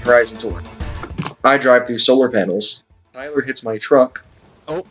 Horizon Tour. I drive through solar panels. Tyler hits my truck. Oh.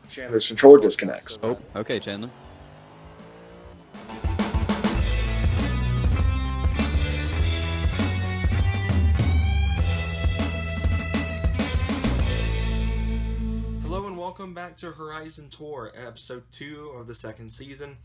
Chandler's controller disconnects. Oh, okay, Chandler. Hello and welcome back to Horizon Tour, episode 2 of the second season.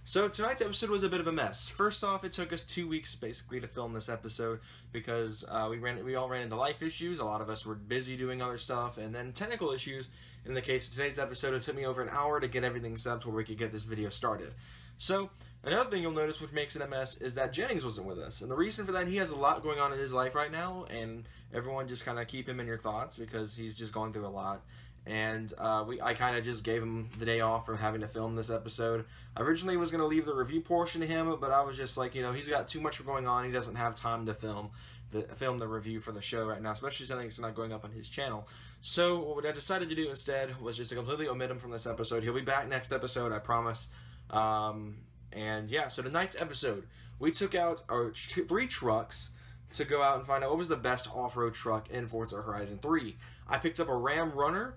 So tonight's episode was a bit of a mess. First off, it took us 2 weeks basically to film this episode because we all ran into life issues. A lot of us were busy doing other stuff, and then technical issues. In the case of today's episode, it took me over an hour to get everything set up to where we could get this video started. So another thing you'll notice which makes it a mess is that Jennings wasn't with us. And the reason for that, he has a lot going on in his life right now, and everyone just kind of keep him in your thoughts because he's just going through a lot. And I kind of just gave him the day off from having to film this episode. I originally was going to leave the review portion to him, but I was just like, you know, he's got too much going on. He doesn't have time to film the review for the show right now, especially since it's not going up on his channel. So what I decided to do instead was just to completely omit him from this episode. He'll be back next episode, I promise. And yeah, so tonight's episode, we took out our 3 trucks to go out and find out what was the best off-road truck in Forza Horizon 3. I picked up a Ram Runner.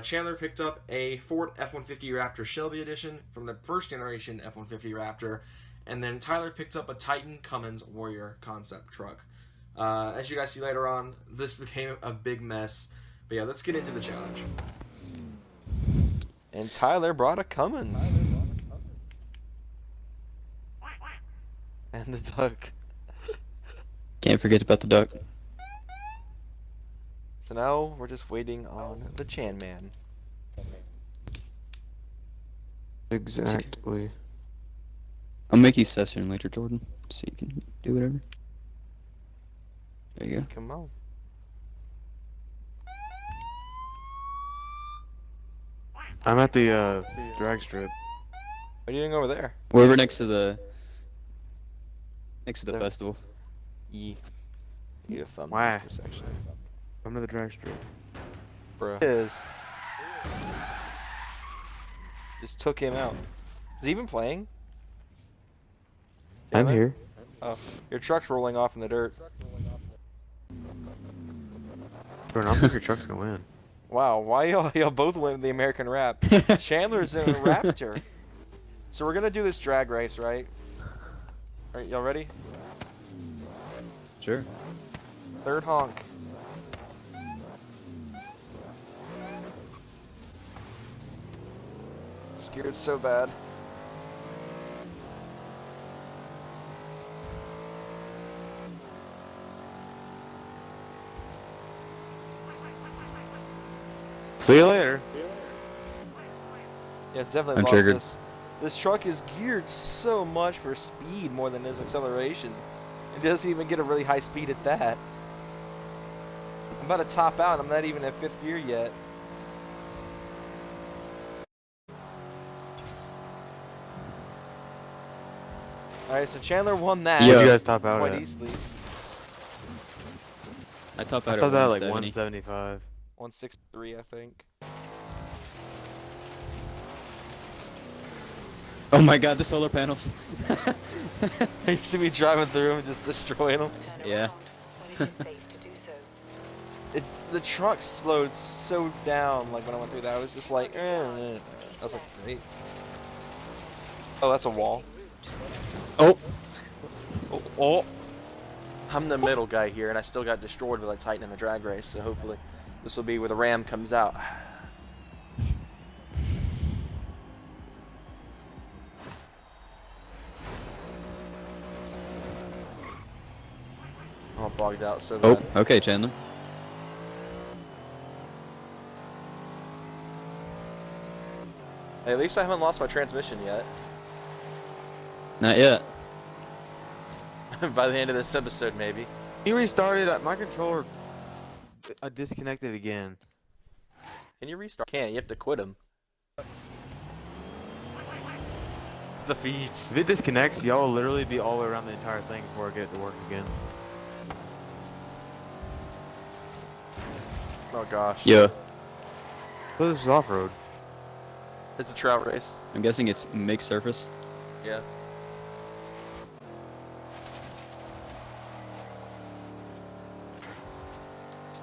Chandler picked up a Ford F-150 Raptor Shelby Edition from the first generation F-150 Raptor, and then Tyler picked up a Titan Cummins Warrior concept truck. As you guys see later on, this became a big mess, but yeah, let's get into the challenge. And Tyler brought a Cummins. And the duck. Can't forget about the duck. So now we're just waiting on the Chan Man. Exactly. I'll make you session later, Jordan, so you can do whatever. There you go. Come on. I'm at the drag strip. What are you doing over there? We're over next to the festival. E. Need a thumb. Why? This actually. I'm to the drag strip. Bro. It is. Just took him out. Is he even playing? I'm Taylor? here. Oh, your truck's rolling off in the dirt. Jordan, I don't think your truck's gonna win. Wow, why y'all both win the American rap? Chandler's in a Raptor. So we're gonna do this drag race, right? Alright, y'all ready? Sure. Third honk. Scared so bad. See you later. Yeah, definitely I'm lost triggered. this. This truck is geared so much for speed more than his acceleration. It doesn't even get a really high speed at that. I'm about to top out. I'm not even at 5th gear yet. Alright, so Chandler won that. Yeah. What'd you guys top out quite at? easily. I topped I out thought at that like 170. 175. 163, I think. Oh my god, the solar panels. You see me driving through and just destroying them. Yeah. The truck slowed so down, like when I went through that, I was just like, I was like, great. Oh, that's a wall. Oh. Oh. I'm the middle guy here, and I still got destroyed with a Titan in the drag race, so hopefully this will be where the Ram comes out. Oh, bogged out so bad. Oh, okay, Chandler. Hey, at least I haven't lost my transmission yet. Not yet. By the end of this episode, maybe. He restarted. My controller disconnected again. Can you restart? Can't. You have to quit him. Defeat. If it disconnects, y'all will literally be all the way around the entire thing before I get it to work again. Oh gosh. Yeah. So this was off-road. It's a trout race. I'm guessing it's mixed surface. Yeah.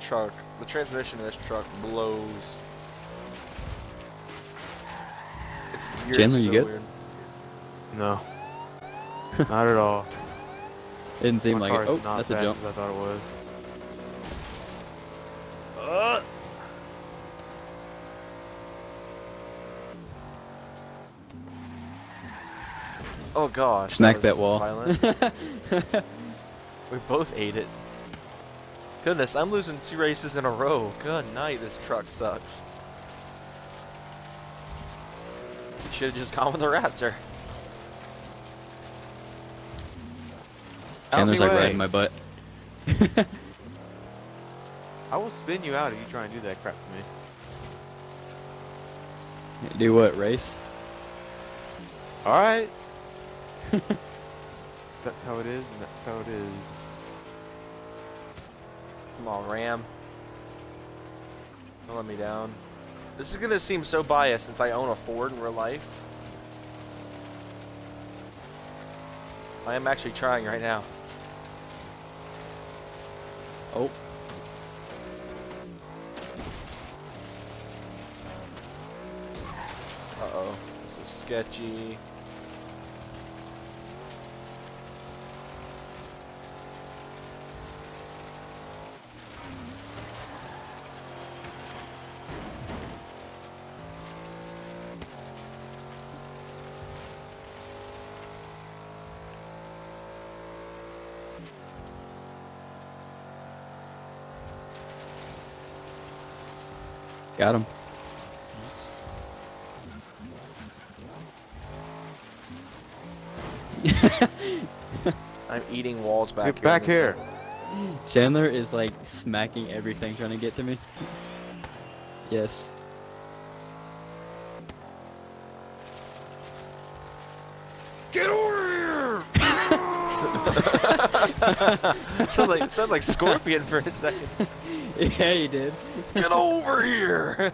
truck, the transmission in this truck blows. It's geared Chandler, so you good? weird. No. Not at all. Didn't seem My like it. car's Oh, not that's a fast jump. as I thought it was. Oh god. Smack was that wall. violent. We both ate it. Goodness, I'm losing 2 races in a row. Good night, this truck sucks. You should have just gone with the Raptor. Chandler's Out like the way. riding my butt. I will spin you out if you try and do that crap to me. Do what, race? Alright. That's how it is, and that's how it is. Come on, Ram. Don't let me down. This is gonna seem so biased since I own a Ford in real life. I am actually trying right now. Oh. Uh-oh. This is sketchy. Got him. I'm eating walls back Get back here. Chandler is like smacking everything trying to get to me. Yes. Get over here! Sound like Scorpion for a second. Yeah, you did. Get over here!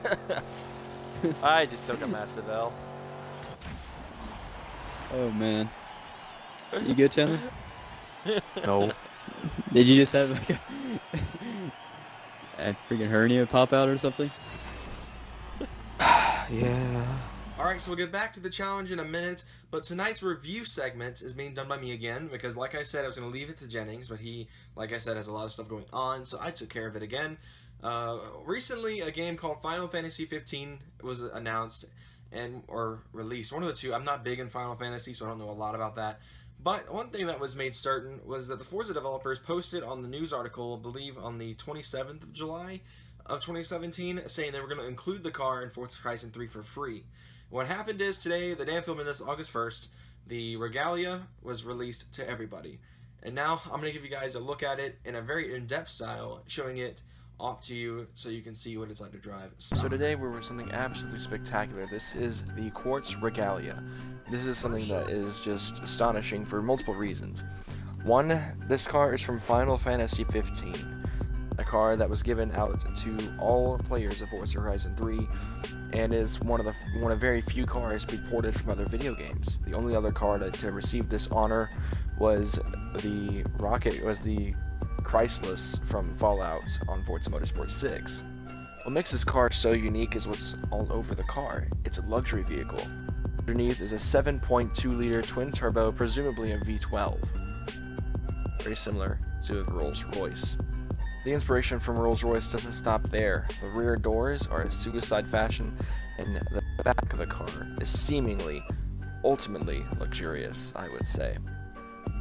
I just took a massive L. Oh man. You good, Chandler? No. Did you just have like a freaking hernia pop out or something? Yeah. Alright, so we'll get back to the challenge in a minute, but tonight's review segment is being done by me again, because like I said, I was going to leave it to Jennings, but he, like I said, has a lot of stuff going on, so I took care of it again. Recently, a game called Final Fantasy 15 was announced, or released, one of the two. I'm not big in Final Fantasy, so I don't know a lot about that. But one thing that was made certain was that the Forza developers posted on the news article, I believe on the 27th of July of 2017, saying they were going to include the car in Forza Horizon 3 for free. What happened is today, the day I'm filming this, August 1st, the Regalia was released to everybody. And now I'm going to give you guys a look at it in a very in-depth style, showing it off to you so you can see what it's like to drive. So today we're with something absolutely spectacular. This is the Quartz Regalia. This is something that is just astonishing for multiple reasons. One, this car is from Final Fantasy 15, a car that was given out to all players of Forza Horizon 3, and is one of very few cars to be ported from other video games. The only other car to receive this honor was the Chrysalis from Fallout on Forza Motorsport 6. What makes this car so unique is what's all over the car. It's a luxury vehicle. Underneath is a 7.2-liter twin-turbo, presumably a V12. Very similar to the Rolls-Royce. The inspiration from Rolls-Royce doesn't stop there. The rear doors are a suicide fashion, and the back of the car is seemingly, ultimately luxurious, I would say.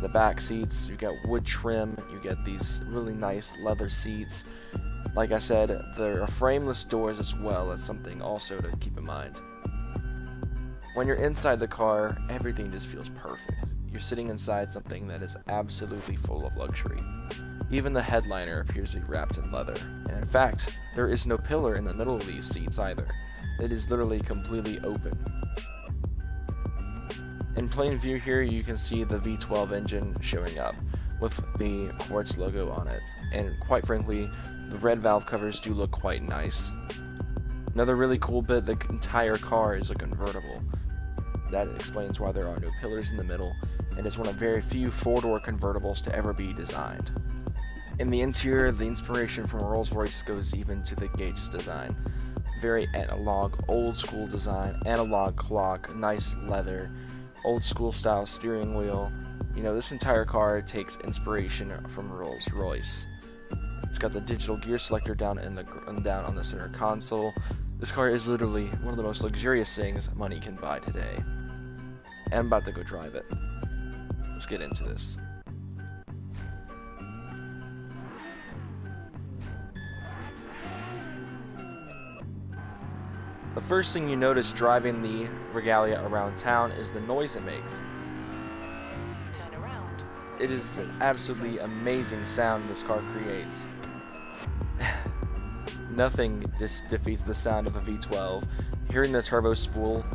The back seats, you get wood trim, you get these really nice leather seats. Like I said, there are frameless doors as well. That's something also to keep in mind. When you're inside the car, everything just feels perfect. You're sitting inside something that is absolutely full of luxury. Even the headliner appears to be wrapped in leather. And in fact, there is no pillar in the middle of these seats either. It is literally completely open. In plain view here, you can see the V12 engine showing up with the Quartz logo on it. And quite frankly, the red valve covers do look quite nice. Another really cool bit, the entire car is a convertible. That explains why there are no pillars in the middle, and it's one of very few four-door convertibles to ever be designed. In the interior, the inspiration from Rolls-Royce goes even to the gauge design. Very analog, old school design, analog clock, nice leather, old school style steering wheel. You know, this entire car takes inspiration from Rolls-Royce. It's got the digital gear selector down on the center console. This car is literally one of the most luxurious things money can buy today. And I'm about to go drive it. Let's get into this. The first thing you notice driving the Regalia around town is the noise it makes. Turn around. It is an absolutely amazing sound this car creates. Nothing defeats the sound of a V12. Hearing the turbo spool.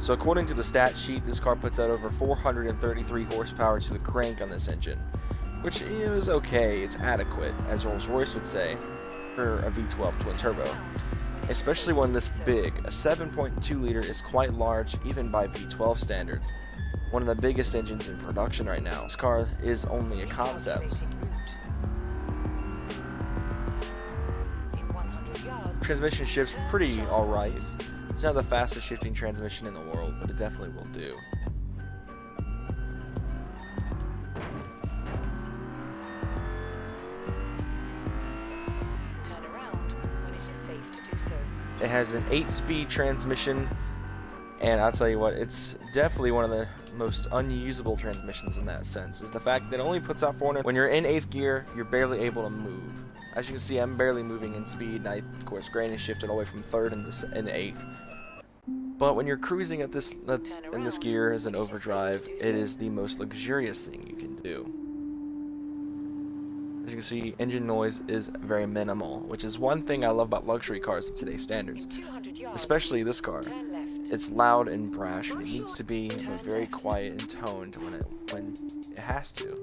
So according to the stat sheet, this car puts out over 433 horsepower to the crank on this engine, which is okay, it's adequate, as Rolls-Royce would say, for a V12 twin turbo. Especially one this big. A 7.2 liter is quite large, even by V12 standards. One of the biggest engines in production right now. This car is only a concept. Transmission shifts pretty alright. It's not the fastest shifting transmission in the world, but it definitely will do. Turn around when it is safe to do so. It has an 8-speed transmission, and I'll tell you what, it's definitely one of the most unusable transmissions in that sense, is the fact that it only puts out 400. When you're in 8th gear, you're barely able to move. As you can see, I'm barely moving in speed, and I, of course, granny shifted all the way from 3rd into 8th. But when you're cruising at this in this gear as an overdrive, it is the most luxurious thing you can do. As you can see, engine noise is very minimal, which is one thing I love about luxury cars of today's standards, especially this car. Turn left. It's loud and brash, and it needs to be but very quiet and toned when it has to.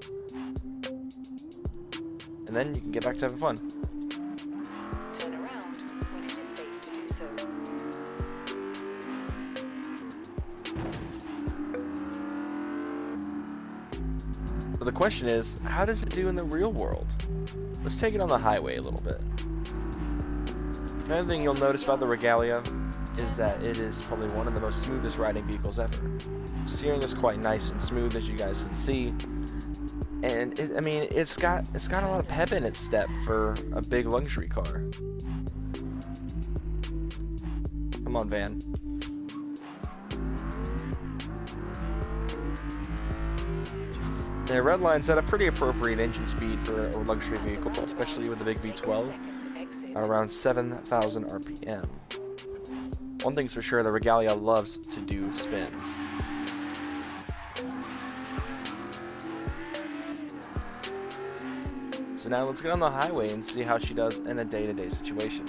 And then you can get back to having fun. Turn around when it is safe to do so. But the question is, how does it do in the real world? Let's take it on the highway a little bit. Another thing you'll notice about the Regalia is that it is probably one of the most smoothest riding vehicles ever. Steering is quite nice and smooth, as you guys can see. And I mean, it's got a lot of pep in its step for a big luxury car. Come on, van. The red line set a pretty appropriate engine speed for a luxury vehicle, especially with the big V12, at around 7,000 RPM. One thing's for sure, the Regalia loves to do spins. So now let's get on the highway and see how she does in a day-to-day situation.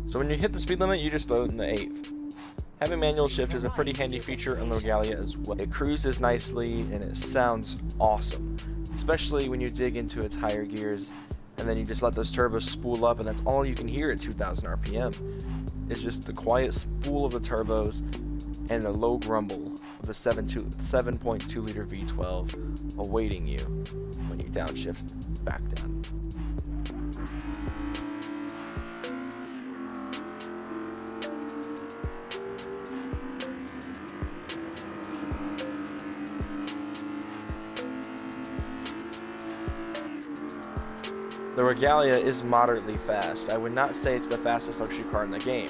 So when you hit the speed limit, you just throw it in the 8th. Having manual shift is a pretty handy feature in the Regalia as well. It cruises nicely and it sounds awesome, especially when you dig into its higher gears and then you just let those turbos spool up and that's all you can hear at 2,000 RPM. It's just the quiet spool of the turbos and the low grumble of the 7.2 liter V12 awaiting you when you downshift back down. The Regalia is moderately fast. I would not say it's the fastest luxury car in the game.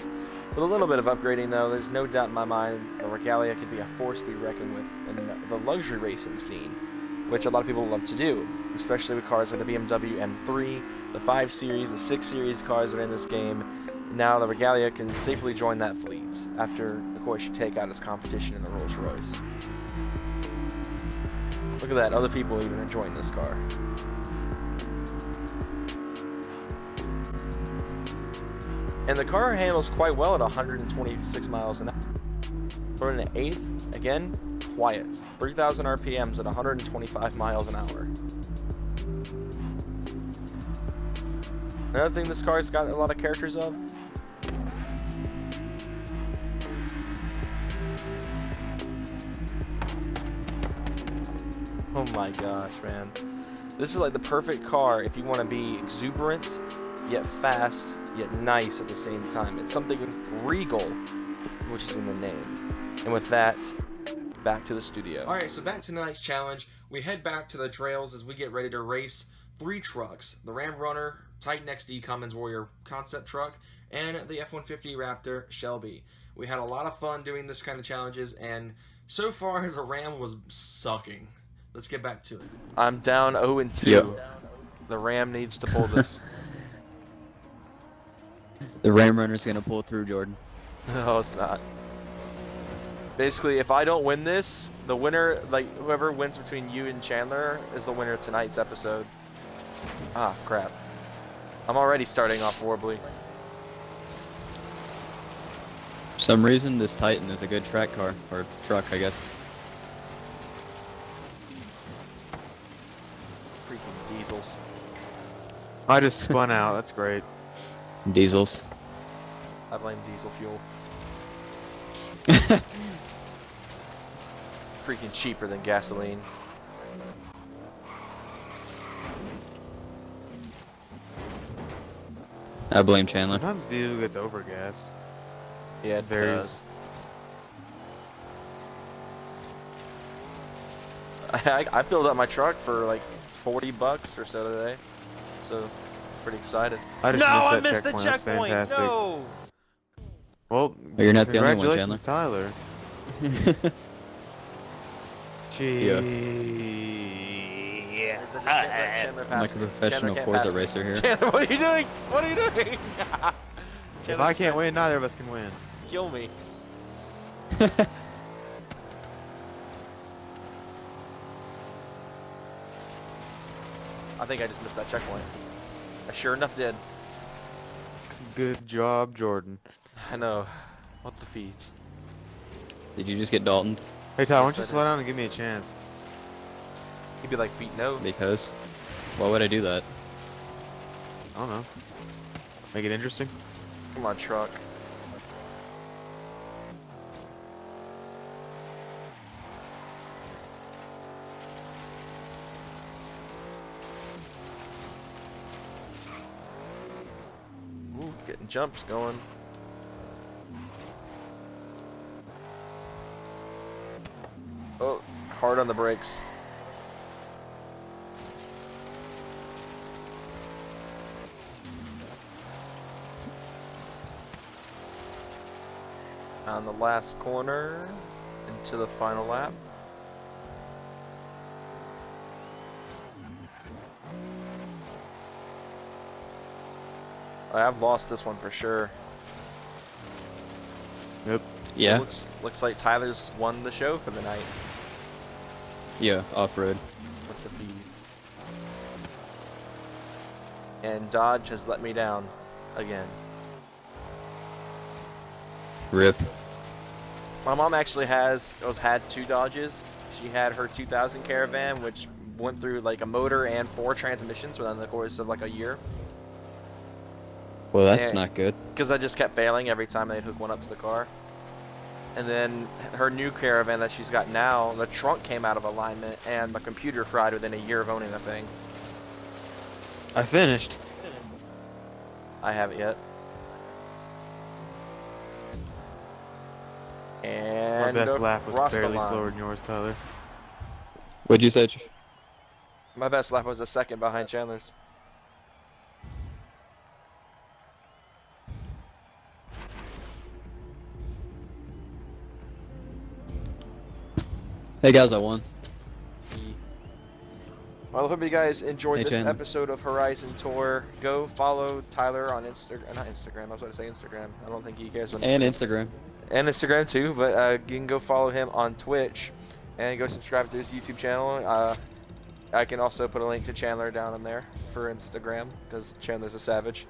With a little bit of upgrading though, there's no doubt in my mind the Regalia could be a force to be reckoned with in the luxury racing scene, which a lot of people love to do, especially with cars like the BMW M3, the 5 Series, the 6 Series cars that are in this game. Now the Regalia can safely join that fleet, after, of course, you take out its competition in the Rolls-Royce. Look at that, other people even enjoying this car. And the car handles quite well at 126 miles an hour. We're in the 8th, again, quiet. 3,000 RPMs at 125 miles an hour. Another thing this car's got a lot of characters of Oh my gosh, man. This is like the perfect car if you want to be exuberant, yet fast, yet nice at the same time. It's something regal, which is in the name. And with that, back to the studio. Alright, so back to tonight's challenge. We head back to the trails as we get ready to race 3 trucks. The Ram Runner, Titan XD Cummins Warrior concept truck, and the F-150 Raptor Shelby. We had a lot of fun doing this kind of challenges, and so far the Ram was sucking. Let's get back to it. I'm down 0-2. Yep. The Ram needs to pull this. The Ram Runner's gonna pull through, Jordan. No, it's not. Basically, if I don't win this, the winner, like whoever wins between you and Chandler, is the winner of tonight's episode. Ah, crap. I'm already starting off horribly. For some reason, this Titan is a good track car, or truck, I guess. Freaking diesels. I just spun out. That's great. Diesels. I blame diesel fuel. Freaking cheaper than gasoline. I blame Chandler. Sometimes diesel gets overgas. Yeah, it Varies. does. I filled up my truck for like $40 or so today, so pretty excited. I just No, missed I that missed the checkpoint. That's checkpoint. fantastic. No. Well, You're not the only one, congratulations, Tyler. Gee. I'm like a professional Forza racer here. Chandler, what are you doing? What are you doing? If I can't win, neither of us can win. Kill me. I think I just missed that checkpoint. I sure enough did. Good job, Jordan. I know. What the feet? Did you just get Dalton? Hey, Tyler, why Yes, don't you I slow did. down and give me a chance? He'd be like, feet no. Because? Why would I do that? I don't know. Make it interesting. Come on, truck. Ooh, getting jumps going. Oh, hard on the brakes. On the last corner, into the final lap. I've lost this one for sure. Yep. Yeah? Looks like Tyler's won the show for the night Yeah, off-road. with the feeds. And Dodge has let me down again. Rip. My mom actually had 2 Dodges. She had her 2000 Caravan, which went through like a motor and 4 transmissions within the course of like a year. Well, that's And- not good. Because I just kept failing every time they'd hook one up to the car. And then her new Caravan that she's got now, the trunk came out of alignment and the computer fried within a year of owning the thing. I finished. I haven't yet. My And best lap was across the barely line. slower than yours, Tyler. What'd you say? My best lap was a second behind Chandler's. Hey guys, I won. Well, I hope you guys enjoyed Hey, this Chandler. episode of Horizon Tour. Go follow Tyler on Instagram. Not Instagram. I was about to say Instagram. I don't think you guys want And Instagram. and Instagram too. But you can go follow him on Twitch and go subscribe to his YouTube channel. I can also put a link to Chandler down in there for Instagram because Chandler's a savage.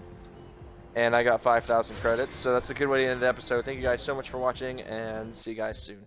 And I got 5,000 credits, so that's a good way to end the episode. Thank you guys so much for watching, and see you guys soon.